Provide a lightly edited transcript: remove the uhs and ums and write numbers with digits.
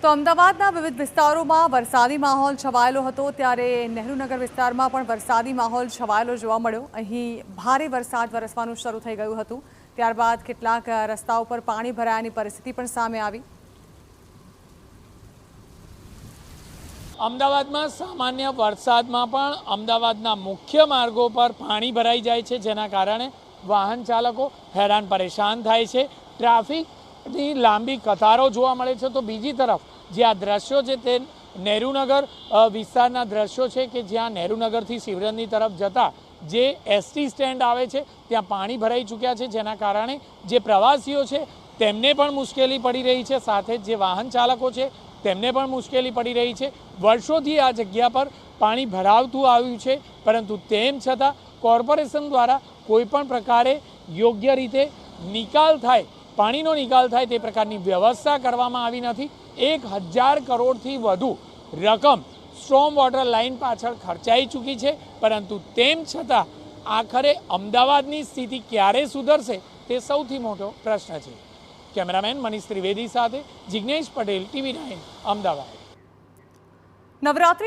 તો અમદાવાદના વિવિધ વિસ્તારોમાં વરસાદી માહોલ છવાયેલો હતો ત્યારે નહેરુનગર વિસ્તારમાં પણ વરસાદી માહોલ છવાયેલો જોવા મળ્યો। અહીં ભારે વરસાદ વરસવાનું શરૂ થઈ ગયું હતું। ત્યારબાદ કેટલાક રસ્તાઓ પર પાણી ભરાયાની પરિસ્થિતિ પણ સામે આવી। અમદાવાદમાં સામાન્ય વરસાદમાં પણ અમદાવાદના મુખ્ય માર્ગો પર પાણી ભરાઈ જાય છે, જેના કારણે વાહન ચાલકો હેરાન પરેશાન થાય છે। ટ્રાફિકની લાંબી કતારો જોવા મળે છે। તો બીજી તરફ જે આ દ્રશ્યો છે તે નહેરુનગર વિસ્તારના દ્રશ્યો છે કે જ્યાં નહેરુનગરથી શિવરંજની તરફ જતા જે એસટી સ્ટેન્ડ આવે છે ત્યાં પાણી ભરાઈ ચૂક્યા છે, જેના કારણે જે પ્રવાસીઓ છે તેમને પણ મુશ્કેલી પડી રહી છે, સાથે જ જે વાહન ચાલકો છે તેમને પણ મુશ્કેલી પડી રહી છે। વર્ષોથી આ જગ્યા પર પાણી ભરાવતું આવ્યું છે, પરંતુ તેમ છતાં કોર્પોરેશન દ્વારા કોઈપણ પ્રકારે યોગ્ય રીતે નિકાલ થાય, પાણીનો નિકાલ થાય તે પ્રકારની વ્યવસ્થા કરવામાં આવી નથી। 1000 કરોડથી વધુ રકમ સ્ટ્રોમ વોટર લાઇન પાછળ ખર્ચાઈ ચૂકી છે, પરંતુ તેમ છતાં આખરે અમદાવાદની સ્થિતિ ક્યારે સુધરશે તે સૌથી મોટો પ્રશ્ન છે। કેમેરામેન મનીષ ત્રિવેદી સાથે જિગ્નેશ પટેલ, TV9 અમદાવાદ। નવરાત્રી